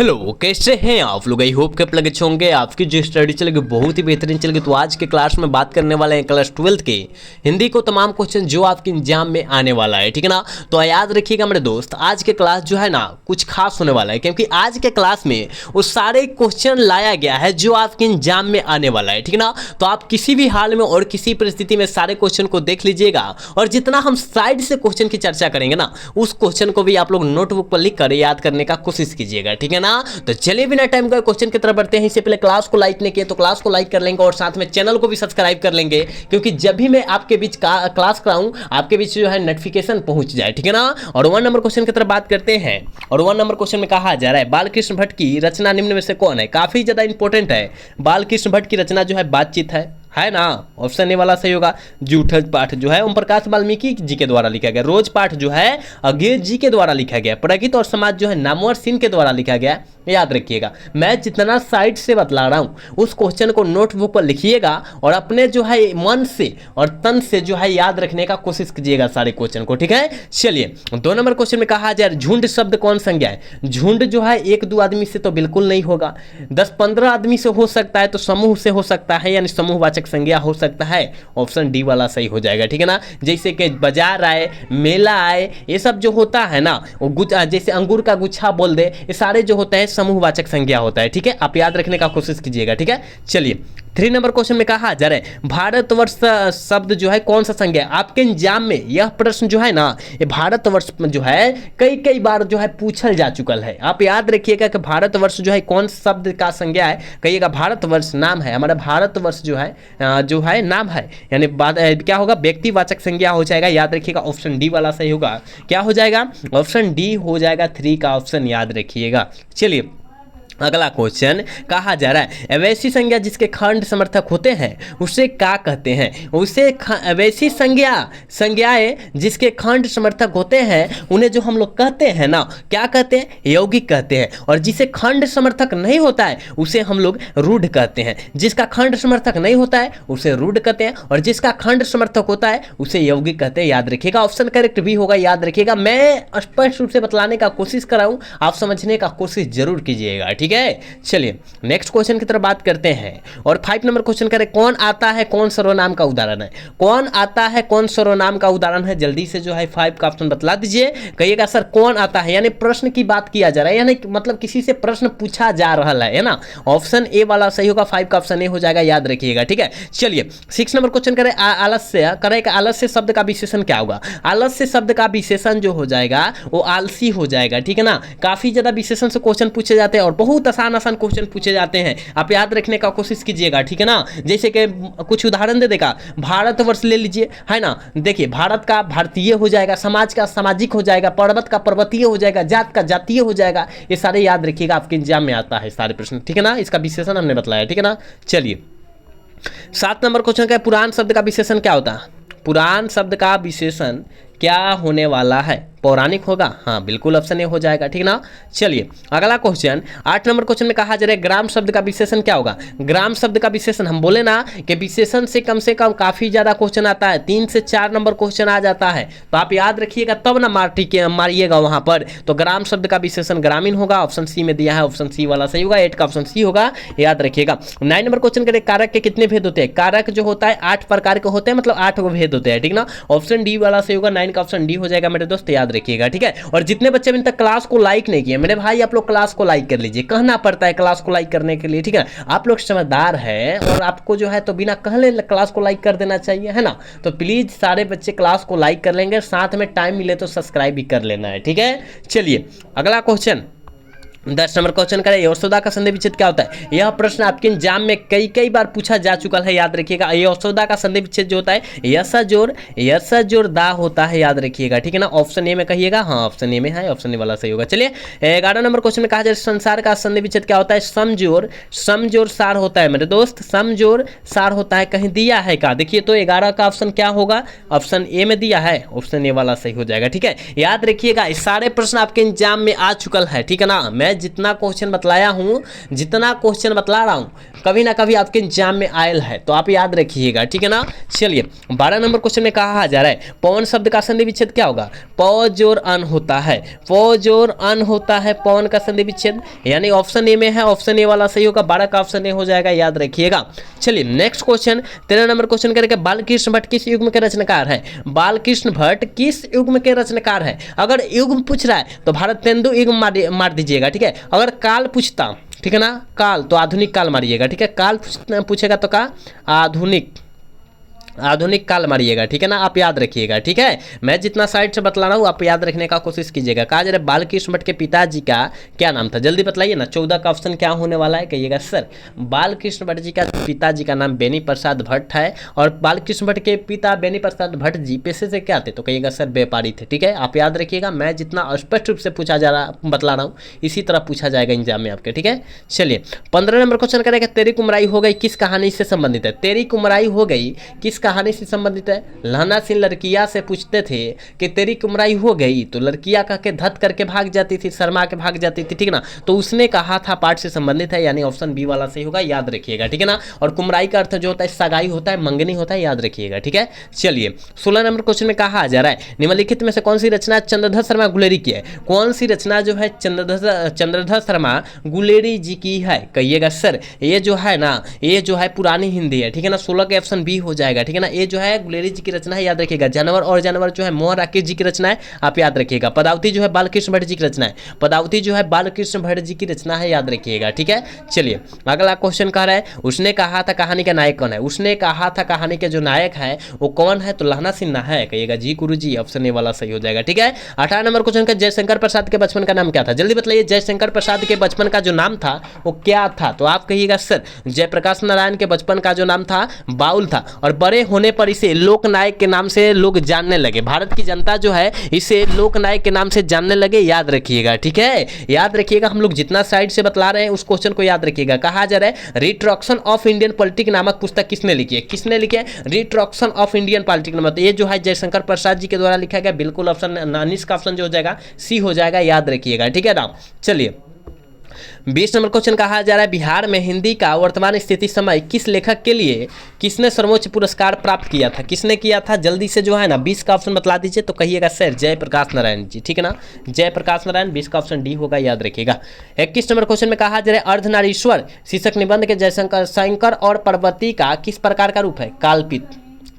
Hello, कैसे हैं आप लोग। आई होप के आप लगे अच्छे होंगे। आपकी जो स्टडी चलेगी बहुत ही बेहतरीन चलेगी। तो आज के क्लास में बात करने वाले हैं क्लास 12 के हिंदी को तमाम क्वेश्चन जो आपके एग्जाम में आने वाला है, ठीक है ना। तो याद रखिएगा मेरे दोस्त, आज के क्लास जो है ना कुछ खास होने वाला है, क्योंकि आज के क्लास में वो सारे क्वेश्चन लाया गया है जो आपके एग्जाम में आने वाला है, ठीक है ना। तो आप किसी भी हाल में और किसी परिस्थिति में सारे क्वेश्चन को देख लीजिएगा, और जितना हम साइड से क्वेश्चन की चर्चा करेंगे ना, उस क्वेश्चन को भी आप लोग नोटबुक पर लिख कर याद करने का कोशिश कीजिएगा, ठीक है ना। तो चलिए बिना टाइम का क्वेश्चन की तरफ बढ़ते हैं। इससे पहले क्लास को लाइक नहीं किए तो क्लास को लाइक कर लेंगे, और साथ में चैनल को भी सब्सक्राइब कर लेंगे, क्योंकि जब भी मैं आपके बीच क्लास कराऊं आपके बीच जो है नोटिफिकेशन पहुंच जाए, ठीक है ना। और 1 नंबर क्वेश्चन की तरफ बात करते हैं। और 1 नंबर क्वेश्चन में कहा जा रहा है, बालकृष्ण भट्ट की रचना निम्न में से कौन है। काफी ज्यादा इंपॉर्टेंट है। बालकृष्ण भट्ट की रचना जो है बातचीत है ना। ऑप्शन ए वाला सही होगा। जूठज पाठ जो है ओम प्रकाश वाल्मीकि जी के द्वारा लिखा गया। रोज पाठ जो है अगेज जी के द्वारा लिखा गया। प्रगति और समाज जो है नामवर सिंह के द्वारा लिखा गया। याद रखिएगा, मैं जितना साइड से बतला रहा हूं उस क्वेश्चन को नोटबुक पर लिखिएगा, और अपने जो है मन से और तन से जो है याद रखने का कोशिश कीजिएगा सारे क्वेश्चन को, ठीक है। चलिए 2 नंबर क्वेश्चन में कहा जाए, झुंड शब्द कौन संज्ञा है। झुंड जो है 1-2 आदमी से तो बिल्कुल नहीं होगा। 10-15 आदमी से हो सकता है, तो समूह से हो सकता है, यानी समूहवाचक संज्ञा हो सकता है। ऑप्शन डी वाला सही हो जाएगा, ठीक है ना। जैसे कि बाजार आए, मेला आए, ये सब जो होता है ना, वो जैसे अंगूर का गुच्छा बोल दे, ये सारे जो होते हैं समूहवाचक संज्ञा होता है, ठीक है। आप याद रखने का कोशिश कीजिएगा, ठीक है। चलिए 3 नंबर क्वेश्चन में कहा जा रहा है, भारतवर्ष शब्द जो है कौन सा संज्ञा है। आपके एग्जाम में यह प्रश्न जो है ना, ये भारतवर्ष जो है कई बार जो है पूछल जा चुका है। आप याद रखिएगा कि भारतवर्ष जो है कौन शब्द का संज्ञा है। कहिएगा भारतवर्ष नाम है, हमारा भारतवर्ष जो है नाम है, यानी क्या होगा, व्यक्तिवाचक संज्ञा हो जाएगा। याद रखिएगा ऑप्शन डी वाला सही होगा। क्या हो जाएगा, ऑप्शन डी हो जाएगा। 3 का ऑप्शन याद रखिएगा। चलिए अगला क्वेश्चन कहा जा रहा है, अवैसी संज्ञा जिसके खंड समर्थक होते हैं उसे क्या कहते हैं। उसे अवैसी संज्ञाएं जिसके खंड समर्थक होते हैं उन्हें जो हम लोग कहते हैं ना, क्या कहते हैं, यौगिक कहते हैं। और जिसे खंड समर्थक नहीं होता है उसे हम लोग रूढ़ कहते हैं। जिसका खंड समर्थक नहीं होता है उसे रूढ़ कहते हैं, और जिसका खंड समर्थक होता है उसे यौगिक कहते हैं। याद रखिएगा ऑप्शन करेक्ट भी होगा। याद रखिएगा, मैं स्पष्ट रूप से बतलाने का कोशिश कर रहा हूं, आप समझने का कोशिश जरूर कीजिएगा, ठीक है। चलिए नेक्स्ट क्वेश्चन की तरफ बात करते हैं। और 5 नंबर क्वेश्चन करें, कौन आता है कौन सर्वनाम का उदाहरण है। कौन आता है कौन सर्वनाम का उदाहरण है। जल्दी से जो है 5 का ऑप्शन बतला दीजिए। कहिएगा सर कौन आता है, यानी प्रश्न की बात किया जा रहा है, यानी मतलब किसी से प्रश्न पूछा जा रहा है ना। ऑप्शन ए वाला सही होगा। 5 का ऑप्शन ए हो जाएगा, याद रखिएगा, ठीक है। चलिए 6 नंबर क्वेश्चन करें, आलस्य करें। आलस्य शब्द का विशेषण क्या होगा। आलस्य शब्द का विशेषण जो हो जाएगा वो आलसी हो जाएगा, ठीक है ना। काफी ज्यादा विशेषण से क्वेश्चन पूछे जाते हैं, और बहुत आसान क्वेश्चन पूछे जाते हैं। आप याद रखने का कोशिश कीजिएगा, ठीक है ना। जैसे कि कुछ उदाहरण दे देगा, भारतवर्ष ले लीजिए, है ना। देखिए भारत का भारतीय हो जाएगा, समाज का सामाजिक हो जाएगा, पर्वत का पर्वतीय हो जाएगा, जात का जातीय हो जाएगा। ये सारे याद रखिएगा, आपके एग्जाम में आता है सारे प्रश्न, ठीक है ना। इसका विशेषण हमने बताया, ठीक है ना। चलिए 7 नंबर क्वेश्चन का, पुराण शब्द का विशेषण क्या होता है। पुराण शब्द का विशेषण क्या होने वाला है, पौराणिक होगा। हाँ बिल्कुल ऑप्शन ए हो जाएगा, ठीक ना। चलिए अगला क्वेश्चन 8 नंबर क्वेश्चन में कहा जा रहा है, ग्राम शब्द का विशेषण क्या होगा। ग्राम शब्द का विशेषण हम बोले ना कि विशेषण से कम काफी ज्यादा क्वेश्चन आता है, 3 से 4 नंबर क्वेश्चन आ जाता है। तो आप याद रखिएगा तब ना मारिएगा वहां पर। तो ग्राम शब्द का विशेषण ग्रामीण होगा। ऑप्शन सी में दिया है, ऑप्शन सी वाला सही होगा। 8 का ऑप्शन सी होगा, याद रखिएगा। 9 नंबर क्वेश्चन करें, कारक के कितने भेद होते हैं। कारक जो होता है 8 प्रकार के होते हैं, मतलब 8 गो भेद होते हैं, ठीक ना। ऑप्शन डी वाला सही होगा। 9 का ऑप्शन डी हो जाएगा मेरे दोस्त, याद रखिएगा, ठीक है। और जितने बच्चे अभी तक क्लास को लाइक नहीं किए, मेरे भाई आप लोग क्लास को लाइक कर लीजिए। कहना पड़ता है क्लास को लाइक करने के लिए, ठीक है। आप लोग समझदार है, और आपको जो है तो बिना कहले क्लास को लाइक कर देना चाहिए, है ना। तो प्लीज सारे बच्चे क्लास को लाइक कर लेंगे, साथ में टाइम मिले तो सब्सक्राइब भी कर लेना है, ठीक है। चलिए अगला क्वेश्चन 10 नंबर क्वेश्चन करें, यशोदा का संधि विच्छेद क्या होता है। यह प्रश्न आपके एग्जाम में कई बार पूछा जा चुका है, याद रखिएगा। यशोदा का संधि विच्छेद जो होता है यसा जोर दा होता है, याद रखिएगा, ठीक है ना। ऑप्शन ए में कहिएगा, हाँ ऑप्शन ए में है, ऑप्शन ए वाला सही होगा। चलिए 11 नंबर क्वेश्चन में कहा जाए, संसार का संधि विच्छेद क्या होता है। समजोर सार होता है मेरे दोस्त, समजोर सार होता है। कहीं दिया है क्या, देखिए तो 11 का ऑप्शन क्या होगा, ऑप्शन ए में दिया है, ऑप्शन ए वाला सही हो जाएगा, ठीक है। याद रखिएगा इस सारे प्रश्न आपके एग्जाम में आ चुका है, ठीक है ना। मैं मैं जितना क्वेश्चन बतलाया हूँ, जितना क्वेश्चन बतला रहा हूँ, कभी ना कभी आपके एग्जाम में आयल है, तो आप याद रखिएगा, ठीक है ना। चलिए 12 नंबर क्वेश्चन में कहा जा रहा है पवन शब्द का संधि विच्छेद क्या होगा? प जोर अन होता है, प जोर अन होता है पवन का संधि विच्छेद, यानी ऑप्शन ए में है, ऑप्शन ए वाला सही होगा, 12 का ऑप्शन ए हो जाएगा, याद रखिएगा। चलिए नेक्स्ट क्वेश्चन 13 नंबर क्वेश्चन करेंगे बालकृष्ण भट्ट किस युग्म के रचनाकार है? बालकृष्ण भट्ट किस युग्म के रचनाकार है? अगर युग्म पूछ रहा है तो भारतेंदु युग्म मार दीजिएगा, ठीक है। अगर काल पूछता, ठीक है ना, काल तो आधुनिक काल मारिएगा, ठीक है। काल पूछेगा तो का आधुनिक काल मारिएगा, ठीक है ना, आप याद रखिएगा, ठीक है। मैं जितना साइड से बतला रहा हूँ आप याद रखने का कोशिश कीजिएगा। कहा जा रहा है बालकृष्ण भट्ट के पिताजी का क्या नाम था? जल्दी बतलाइए ना, 14 का ऑप्शन क्या होने वाला है? कहिएगा सर बालकृष्ण भट्ट जी का पिताजी का नाम बेनी प्रसाद भट्ट है, और बालकृष्ण भट्ट के पिता बेनी प्रसाद भट्ट जी पेशे से क्या थे? तो कहिएगा सर व्यापारी थे, ठीक है। आप याद रखिएगा, मैं जितना स्पष्ट रूप से पूछा जा रहा बतला रहा हूँ इसी तरह पूछा जाएगा एग्जाम में आपके, ठीक है। चलिए 15 नंबर क्वेश्चन करेगा तेरी कुमराई हो गई किस कहानी से संबंधित है? तेरी कुमराई हो गई किस कहानी से संबंधित है? लहना सिंह लड़किया से पूछते थे कि तेरी कुमराई हो गई, तो लड़किया कह के धत करके भाग जाती थी, शर्मा के भाग जाती थी, ठीक ना। तो उसने कहा था पाठ से संबंधित है, यानी ऑप्शन बी वाला सही होगा, याद रखिएगा, ठीक है ना। और कुमराई का अर्थ जो होता है सगाई होता है, मंगनी होता है, याद रखिएगा, ठीक है। चलिए 16 नंबर क्वेश्चन में कहा जा रहा है निम्नलिखित में से कौन सी रचना चंद्रधर शर्मा गुलेरी की है? कौन सी रचना जो है चंद्रधर शर्मा गुलेरी जी की है? कहिएगा सर ये जो है ना, ये जो है पुरानी हिंदी है, ठीक है ना। 16 के ऑप्शन बी हो जाएगा, ठीक है ना। ये जो है गुलेरी जी की रचना है, याद रखिएगा। जानवर और जानवर जो है मोहन राकेश जी की रचना है, आप याद रखिएगा। पदावती जो है बालकृष्ण भट्ट जी की रचना है, पदावती जो है बालकृष्ण भट्ट जी की रचना है, याद रखिएगा, ठीक है। चलिए अगला क्वेश्चन कह रहा है उसने कहा था कहानी का नायक कौन है? उसने कहा था कहानी के जो नायक है वो कौन है? तो लहना सिन्हा है, कहिएगा जी गुरु जी, ऑप्शन ए वाला सही हो जाएगा, ठीक है। 18 नंबर क्वेश्चन का जयशंकर प्रसाद के बचपन का नाम क्या था? जल्दी बताइए जयशंकर प्रसाद के बचपन का जो नाम था वो क्या था? तो आप कहिएगा सर जयप्रकाश नारायण के बचपन का जो नाम था बाउल था, और बड़े होने पर इसे लोकनायक के नाम से लोग जानने लगे। भारत की जनता जो है इसे लोकनायक के नाम से जानने लगे, याद रखिएगा, ठीक है। याद रखिएगा, हम लोग जितना साइड से बतला रहे हैं उस क्वेश्चन को याद रखिएगा। कहा जा रहा है रिट्रॉक्शन ऑफ इंडियन पॉलिटिक नामक पुस्तक किसने लिखी है? किसने लिखी है रिट्रॉक्शन ऑफ इंडियन पॉलिटिक नामक? ये जो है जयशंकर प्रसाद जी के द्वारा लिखा गया, बिल्कुल ऑप्शन नानिस का ऑप्शन जो हो जाएगा सी हो जाएगा, याद रखिएगा, ठीक है ना। चलिए 20 नंबर क्वेश्चन कहा जा रहा है बिहार में हिंदी का वर्तमान स्थिति समय किस लेखक के लिए किसने सर्वोच्च पुरस्कार प्राप्त किया था? किसने किया था? जल्दी से जो है ना 20 का ऑप्शन बतला दीजिए, तो कहिएगा सर जयप्रकाश नारायण जी, ठीक है ना, जयप्रकाश नारायण, 20 का ऑप्शन डी होगा, याद रखिएगा। 21 नंबर क्वेश्चन में कहा जा रहा है अर्धनारीश्वर शीर्षक निबंध के जयशंकर और पार्वती का किस प्रकार का रूप है? काल्पित,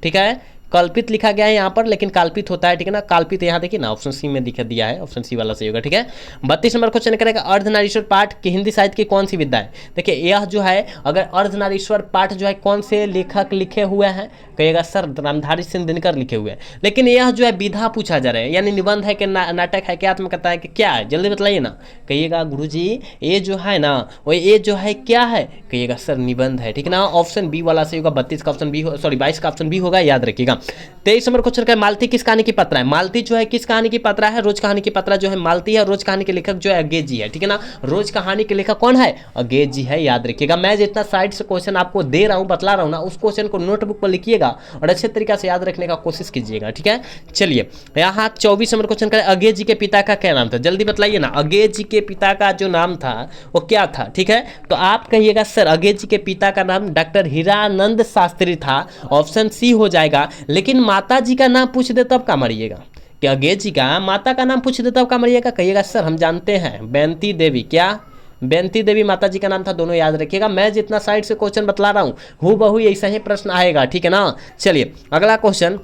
ठीक है, कल्पित लिखा गया है यहाँ पर, लेकिन काल्पित होता है, ठीक है ना। काल्पित यहाँ देखिए ना, ऑप्शन सी में दिखा दिया है, ऑप्शन सी वाला सही होगा, ठीक है। 32 नंबर क्वेश्चन करेगा अर्धनारीश्वर पाठ की हिंदी साहित्य की कौन सी विधा है? देखिए यह जो है अगर अर्धनारीश्वर पाठ जो है कौन से लेखक लिखे हुए हैं? कहिएगा सर रामधारी सिंह दिनकर लिखे हुए हैं, लेकिन यह जो है विधा पूछा जा रहा है, यानी निबंध है कि नाटक है, क्या आत्मकथा है कि क्या है? जल्दी बतलाइए ना। कहिएगा गुरु जी ये जो है ना वो ये जो है क्या है? कहिएगा सर निबंध है, ठीक है ना, ऑप्शन बी वाला सही होगा। 32 का ऑप्शन बी, सॉरी 22 का ऑप्शन बी होगा, याद रखिएगा। 23 नंबर क्वेश्चन का मालती किस कहानी की पात्रा है? मालती जो है किस कहानी की पात्रा है? रोज कहानी की पात्रा जो है मालती है, रोज कहानी के लेखक जो है अंगेज जी है, ठीक है ना। रोज कहानी के लेखक कौन है? अंगेज जी है, याद रखिएगा। मैं जितना साइड से क्वेश्चन आपको दे रहा हूँ बतला रहा हूँ ना, उस क्वेश्चन को नोटबुक पर लिखिएगा और अच्छे तरीके से याद रखने का कोशिश कीजिएगा, ठीक है। चलिए यहाँ 24 नंबर क्वेश्चन का अंगेज जी के पिता का क्या नाम था? जल्दी बतलाइए ना, अंगेज जी के पिता का जो नाम था वो क्या था, ठीक है। तो आप कहिएगा सर अंगेज जी के पिता का नाम डॉक्टर हीरानंद शास्त्री था, ऑप्शन सी हो जाएगा। लेकिन माता जी का नाम पूछ दे तब का मरिएगा? कि अंगेज जी का माता का नाम पूछ दे तब का मरिएगा? कहिएगा सर हम जानते हैं बेनती देवी, क्या बेनती देवी माता जी का नाम था, दोनों याद रखिएगा। मैं जितना साइड से क्वेश्चन बतला रहा हूँ हूबहू ऐसा ही प्रश्न आएगा, ठीक है ना। चलिए अगला क्वेश्चन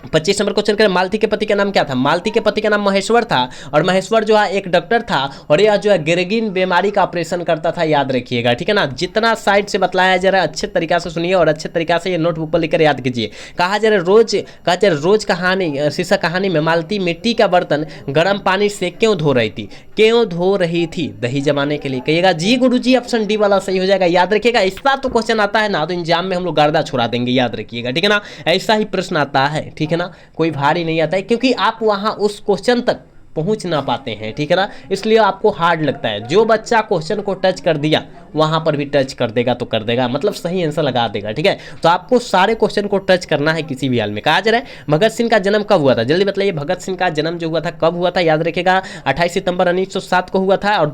25 नंबर क्वेश्चन करें मालती के पति का नाम क्या था? मालती के पति का नाम महेश्वर था, और महेश्वर जो है एक डॉक्टर था, और यह जो है ग्रेगिन बीमारी का ऑपरेशन करता था, याद रखिएगा, ठीक है ना। जितना साइड से बतलाया जा रहा है अच्छे तरीके से सुनिए और अच्छे तरीके से ये नोटबुक पर लिखकर याद कीजिए। कहा जा रहा है रोज कहानी शीर्षक कहानी में मालती मिट्टी का बर्तन गर्म पानी से क्यों धो रही थी? क्यों धो रही थी? दही जमाने के लिए। कहिएगा जी गुरु जी, ऑप्शन डी वाला सही हो जाएगा, याद रखिएगा। ऐसा तो क्वेश्चन आता है ना तो एग्जाम में हम लोग गर्दा छोड़ा देंगे, याद रखिएगा, ठीक है ना। ऐसा ही प्रश्न आता है, ठीक है ना, कोई भारी नहीं आता है, क्योंकि आप वहां उस क्वेश्चन तक पहुंच ना पाते हैं, ठीक है ना, इसलिए आपको हार्ड लगता है। जो बच्चा क्वेश्चन को टच कर दिया वहां पर भी टच कर देगा तो कर देगा, मतलब सही आंसर लगा देगा, ठीक है। तो आपको सारे क्वेश्चन को टच करना है किसी भी हाल में। कहा जा रहा है भगत सिंह का जन्म कब हुआ था, जल्दी बताइए। भगत सिंह का जन्म जो हुआ था कब हुआ था, याद रखिएगा 28 सितंबर 1907 को हुआ था, और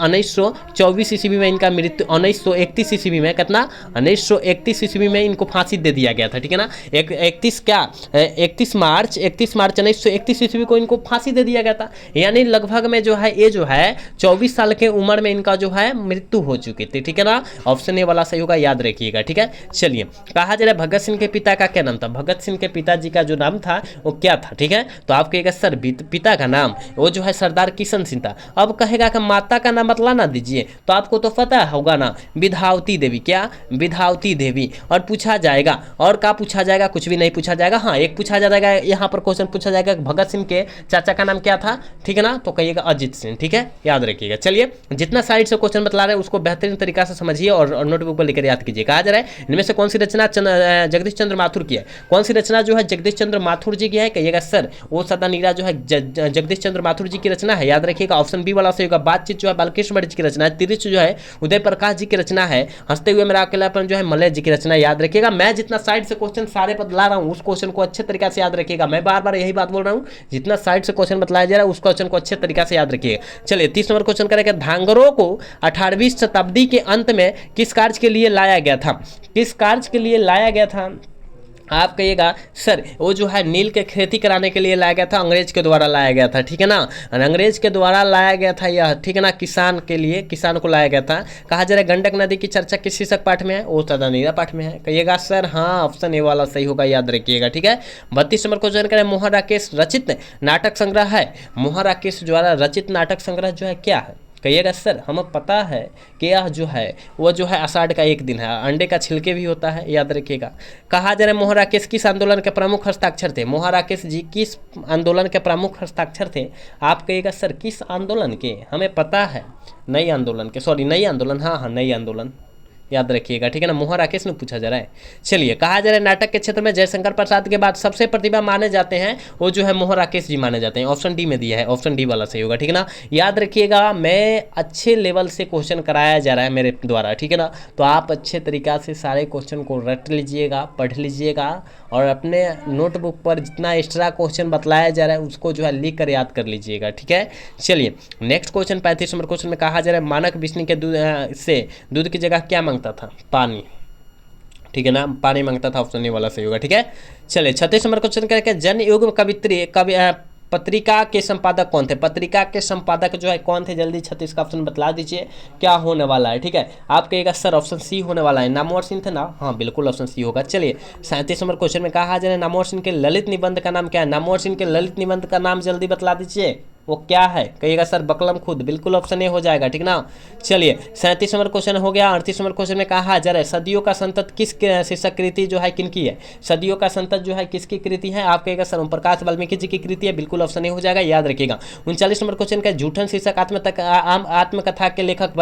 1924 ईस्वी में इनका मृत्यु, 1931 ईस्वी में, कितना 1931 ईस्वी में इनको फांसी दे दिया गया था, ठीक है ना। 31 मार्च 1931 ईस्वी को इनको फांसी दे दिया गया था, यानी लगभग में जो है ये जो है 24 साल के उम्र में इनका जो है मृत्यु हो चुकी थी, ठीक है ना। ऑप्शन ए वाला सही होगा, याद रखिएगा, ठीक है। चलिए, कहा जा रहा है भगत सिंह के पिता का क्या नाम था, भगत सिंह के पिताजी का जो नाम था वो क्या था, ठीक है। तो आप कहेगा सर पिता का नाम वो जो है सरदार किशन सिंह था। अब कहेगा कि माता का नाम बतला ना दीजिए, तो आपको तो पता होगा ना, विधावती देवी, क्या विधावती देवी। और पूछा जाएगा, और क्या पूछा जाएगा, कुछ भी नहीं पूछा जाएगा। हाँ, एक पूछा जाएगा यहाँ पर क्वेश्चन पूछा जाएगा भगत सिंह के चाचा का नाम क्या था, ठीक है ना, तो कहिएगा अजीत सिंह, ठीक है, याद रखिएगा। चलिए, जितना साइड से क्वेश्चन बतला रहे हैं उसको बेहतरीन तरीका से समझिए और नोटबुक पर लेकर याद कीजिए। कहा जा रहा है इनमें से कौन सी रचना जगदीश चंद्र माथुर की है, कौन सी रचना जो है जगदीश चंद्र माथुर जी की है, कहिएगा सर वो सदा नीरा जो है जगदीश चंद्र माथुर जी की रचना है, याद रखिएगा। ऑप्शन बी वाला सही होगा। बातचीत जो है बालकृष्ण भट्ट जी की रचना है। तिरिच जो है उदय प्रकाश जी की रचना है। हंसते हुए मेरा अकेलापन जो है मलय जी की रचना है, याद रखिएगा। मैं जितना साइड से क्वेश्चन सारे बतला रहा हूँ उस क्वेश्चन को अच्छे तरीके से याद रखिएगा। मैं बार बार यही बात बोल रहा हूँ, जितना साइड से क्वेश्चन बताया जा रहा है उस क्वेश्चन को अच्छे तरीके से याद रखिएगा। चलिए, 30 नंबर क्वेश्चन करेंगे। धांगरों को 18वीं शताब्दी के अंत में किस कार्य के लिए लाया गया था, किस कार्य के लिए लाया गया था। आप कहिएगा सर वो जो है नील के खेती कराने के लिए लाया गया था, अंग्रेज के द्वारा लाया गया था, ठीक है ना, अंग्रेज के द्वारा लाया गया था यह, ठीक है ना, किसान के लिए, किसान को लाया गया था। कहा जा रहा है गंडक नदी की चर्चा किस शीर्षक पाठ में है, वो सदा नीरा पाठ में है, कहिएगा सर हाँ, ऑप्शन ए वाला सही होगा, याद रखिएगा, ठीक है। 32 नंबर क्वेश्चन करें। मोहन राकेश रचित नाटक संग्रह है, मोहन राकेश द्वारा रचित नाटक संग्रह जो है क्या है, कहिएगा सर हमें पता है कि यह जो है वो जो है आषाढ़ का एक दिन है, अंडे का छिलके भी होता है, याद रखिएगा। कहा जा रहा है मोहन राकेश किस आंदोलन के प्रमुख हस्ताक्षर थे, मोहन राकेश जी किस आंदोलन के प्रमुख हस्ताक्षर थे। आप कहिएगा सर किस आंदोलन के, हमें पता है नई आंदोलन के, सॉरी नई आंदोलन, हाँ नई आंदोलन, याद रखिएगा, ठीक है ना। मोहन राकेश ने पूछा जा रहा है। चलिए, कहा जा रहा है नाटक के क्षेत्र में जयशंकर प्रसाद के बाद सबसे प्रतिभा माने जाते हैं वो जो है मोहन राकेश जी माने जाते हैं। ऑप्शन डी में दिया है, ऑप्शन डी वाला सही होगा, ठीक है ना। याद रखिएगा, मैं अच्छे लेवल से क्वेश्चन कराया जा रहा है मेरे द्वारा, ठीक है ना, तो आप अच्छे तरीका से सारे क्वेश्चन को रट लीजिएगा, पढ़ लीजिएगा और अपने नोटबुक पर जितना एक्स्ट्रा क्वेश्चन बतलाया जा रहा है उसको जो है लिख कर याद कर लीजिएगा, ठीक है। चलिए, नेक्स्ट क्वेश्चन 35 नंबर क्वेश्चन में कहा जा रहा है मानक बिस्नी के दूध की जगह क्या मांगता था, पानी, ठीक है ना, पानी मांगता था, ऑप्शन ए वाला सही होगा, ठीक है। चलिए, 36 नंबर क्वेश्चन करके जनयुग पत्रिका के संपादक कौन थे, पत्रिका के संपादक जो है कौन थे, जल्दी 36 का ऑप्शन बतला दीजिए क्या होने वाला है, ठीक है। आप कहिएगा सर ऑप्शन सी होने वाला है, नामवर सिंह थे ना, हाँ बिल्कुल ऑप्शन सी होगा। चलिए, 37 नंबर क्वेश्चन में कहा जा रहा है नामवर सिंह के ललित निबंध का नाम क्या है, नामवर सिंह के ललित निबंध का नाम जल्दी बतला दीजिए वो क्या है, कहिएगा सर बकलम खुद, बिल्कुल ऑप्शन ए हो जाएगा, ठीक ना। चलिए, 37 नंबर क्वेश्चन हो गया। 38 नंबर क्वेश्चन में कहा जा रहा है सदियों का संतत किस शीर्षक कृति जो है किनकी है, सदियों का संतत जो है किसकी कृति है। आप कहेगा सर ओम प्रकाश वाल्मीकि जी की कृति है, बिल्कुल ऑप्शन ए हो जाएगा, याद रखिएगा। 39 नंबर क्वेश्चन का झूठन शीर्षक आत्मकथा के लेखक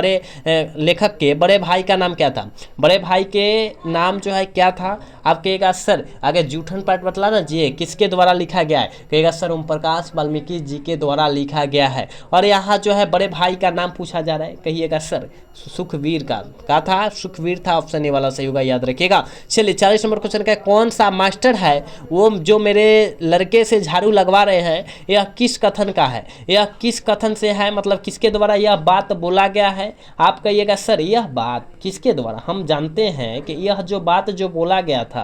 लेखक के बड़े भाई का नाम क्या था, बड़े भाई के नाम जो है क्या था। आप कहेगा सर आगे जूठन पाठ बतला ना जी किसके द्वारा लिखा गया है, कहेगा सर ओम प्रकाश वाल्मीकि जी के द्वारा लिखा गया है। और यहाँ जो है बड़े भाई का नाम पूछा जा रहा है, कहिएगा सर सुखवीर का था, सुखवीर था, ऑप्शन ए वाला सही होगा, याद रखिएगा। चलिए, 40 नंबर क्वेश्चन का कौन सा मास्टर है वो जो मेरे लड़के से झाड़ू लगवा रहे हैं, यह किस कथन का है, यह किस कथन से है, मतलब किसके द्वारा यह बात बोला गया है। आप कहिएगा सर यह बात किसके द्वारा, हम जानते हैं कि यह जो बात जो बोला गया था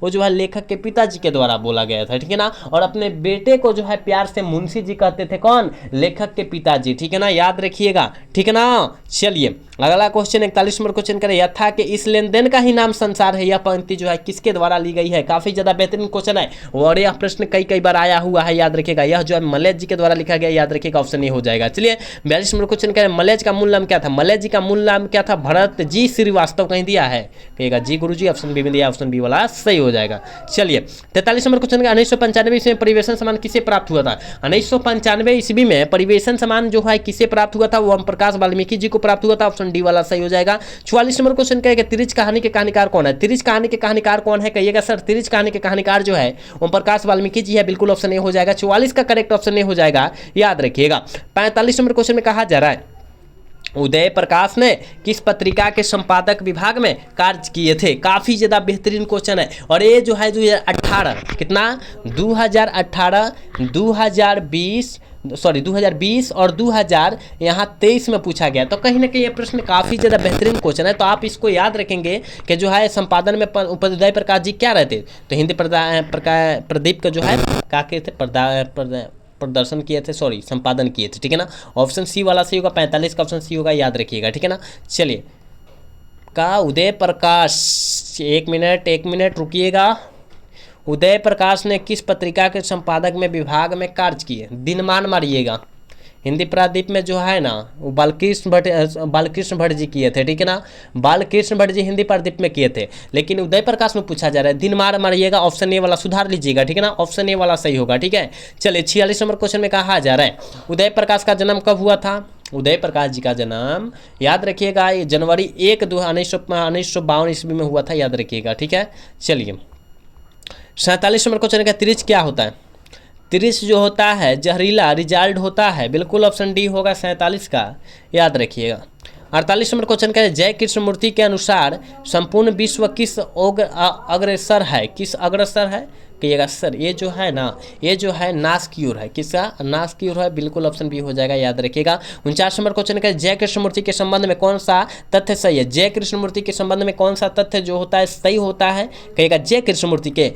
वो जो है लेखक के पिताजी के द्वारा बोला गया था, ठीक है ना। और अपने बेटे को जो है प्यार से मुंशी जी कहते थे, कौन, लेखक के पिताजी, ठीक है ना, याद रखिएगा, ठीक है ना। चलिए, अगला क्वेश्चन 41 नंबर क्वेश्चन करें। यथा कि इस लेन देन का ही नाम संसार है, यह पंक्ति जो है किसके द्वारा ली गई है, काफी ज्यादा बेहतरीन क्वेश्चन है और यह प्रश्न कई बार आया हुआ है, याद रखिएगा। यह जो है मलय जी के द्वारा लिखा गया, याद रखिएगा, ऑप्शन ए हो जाएगा। चलिए, 42 नंबर क्वेश्चन करें। मलय का मूल नाम क्या था, मलय जी का मूल नाम क्या था, भरत जी श्रीवास्तव कहीं दिया है, कहेगा जी गुरुजी, ऑप्शन बी में दिया, ऑप्शन बी वाला सही हो जाएगा। चलिए, 43 नंबर क्वेश्चन का 1995 ईस्वी में परिवेशन सम्मान किसे प्राप्त हुआ था, 1995 ईस्वी में परिवेशन सम्मान जो है किसे प्राप्त हुआ था, वो ओम प्रकाश वाल्मीकि जी को प्राप्त हुआ था, ऑप्शन ऑप्शन डी वाला सही हो जाएगा। 44 नंबर क्वेश्चन कहेगा तिरिच कहानी के कहानीकार कौन है? तिरिच कहानी के कहानीकार कौन है कहिएगा सर? तिरिच कहानी के कहानीकार जो है ओम प्रकाश वाल्मीकि जी है, बिल्कुल ऑप्शन ए हो जाएगा। 44 का करेक्ट ऑप्शन ए हो जाएगा, याद रखिएगा। 45 नंबर क्वेश्चन में कहा जा रहा है उदय प्रकाश ने किस पत्रिका के संपादक विभाग में कार्य किए थे? काफ़ी ज़्यादा बेहतरीन क्वेश्चन है और ये जो है 2018 कितना 2018 2020 और 2023 में पूछा गया। तो कहीं ना कहीं ये प्रश्न काफ़ी ज़्यादा बेहतरीन क्वेश्चन है, तो आप इसको याद रखेंगे कि जो है संपादन में उदय प्रकाश जी क्या रहते? तो हिंदी प्रदीप का जो है क्या कहते प्रदर्शन किए थे, संपादन किए थे, ठीक है ना। ऑप्शन सी वाला सही होगा, 45 का ऑप्शन सी होगा, याद रखिएगा, ठीक है ना। चलिए का उदय प्रकाश, एक मिनट रुकिएगा। उदय प्रकाश ने किस पत्रिका के संपादक में विभाग में कार्य किए? दिनमान मारिएगा। हिंदी प्रादीप में जो है ना वो बालकृष्ण भट्ट जी किए थे, ठीक है ना। बालकृष्ण भट्ट जी हिंदी प्रादीप में किए थे, लेकिन उदय प्रकाश में पूछा जा रहा है। दिनमान मारिएगा, ऑप्शन ए वाला सुधार लीजिएगा, ठीक है ना। ऑप्शन ए वाला सही होगा, ठीक है। चलिए 46 नंबर क्वेश्चन में कहा जा रहा है उदय प्रकाश का जन्म कब हुआ था? उदय प्रकाश जी का जन्म याद रखिएगा जनवरी 1 1952 ईस्वी में हुआ था, याद रखिएगा, ठीक है। चलिए 47 नंबर क्वेश्चन का तिरिच क्या होता है? तिरिच जो होता है जहरीला रिजल्ट होता है, बिल्कुल ऑप्शन डी होगा 47 का, याद रखिएगा। 48 नंबर क्वेश्चन का जय कृष्णमूर्ति के अनुसार संपूर्ण विश्व किस अग्रसर है? किस अग्रसर है कहिएगा सर? ये जो है ना ये जो है नाश की ओर है। किसका? नाश की ओर है, बिल्कुल ऑप्शन बी हो जाएगा, याद रखिएगा। 49 नंबर क्वेश्चन का जय कृष्णमूर्ति के संबंध में कौन सा तथ्य सही है? जय कृष्णमूर्ति के संबंध में कौन सा तथ्य जो होता है सही होता है कहिएगा? जय कृष्णमूर्ति के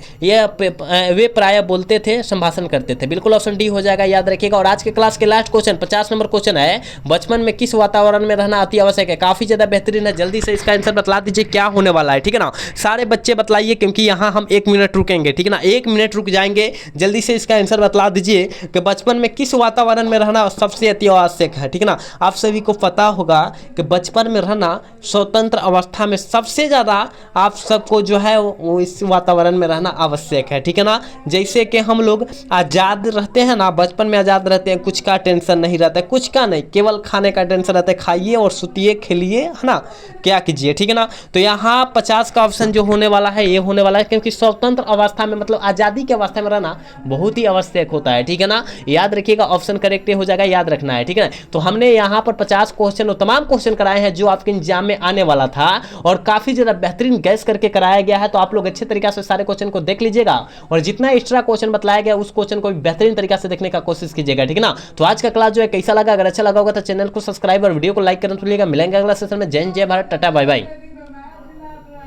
वे प्राय बोलते थे, संभाषण करते थे, बिल्कुल ऑप्शन डी हो जाएगा, याद रखिएगा। और आज के क्लास के लास्ट क्वेश्चन 50 नंबर क्वेश्चन है बचपन में किस वातावरण में रहना अति आवश्यक है? काफी ज्यादा बेहतरीन है, जल्दी से इसका आंसर बतला दीजिए क्या होने वाला है, ठीक है ना। सारे बच्चे बतलाइए क्योंकि यहाँ हम 1 मिनट रुकेंगे, ठीक है ना। 1 मिनट रुक जाएंगे, जल्दी से इसका आंसर बतला दीजिए कि बचपन में किस वातावरण में रहना सबसे अति आवश्यक है, ठीक है ना। आप सभी को पता होगा कि बचपन में रहना स्वतंत्र अवस्था में सबसे ज़्यादा आप सबको जो है वो इस वातावरण में रहना आवश्यक है, ठीक है ना। जैसे कि हम लोग आज़ाद रहते हैं ना, बचपन में आज़ाद रहते हैं, कुछ का टेंशन नहीं रहता है, कुछ का नहीं, केवल खाने का टेंशन रहता है, खाइए और सुतिए खेलिए, है ना, क्या कीजिए, ठीक है ना। तो यहाँ 50 का ऑप्शन जो होने वाला है ये होने वाला है, क्योंकि स्वतंत्र अवस्था में मतलब आज़ादी की अवस्था में रहना बहुत ही आवश्यक होता है, ठीक है ना। याद रखिएगा, ऑप्शन करेक्ट हो जाएगा, याद रखना है, ठीक है ना। तो हमने यहाँ पर 50 क्वेश्चन और तमाम क्वेश्चन कराए हैं जो आपके एग्जाम में आने वाला था और काफी ज्यादा बेहतरीन गैस करके कराया गया है। तो आप लोग अच्छे तरीके से सारे क्वेश्चन को देख लीजिएगा और जितना एक्स्ट्रा क्वेश्चन बताया गया उस क्वेश्चन को भी बेहतरीन तरीके से देखने का कोशिश कीजिएगा, ठीक है ना। तो आज का क्लास जो है कैसा लगा? अगर अच्छा लगा होगा तो चैनल को सब्सक्राइब और वीडियो को लाइक करना भूलिएगा। मिलेंगे अगला सेशन में। जय हिंद, जय भारत, टाटा, बाय बाय।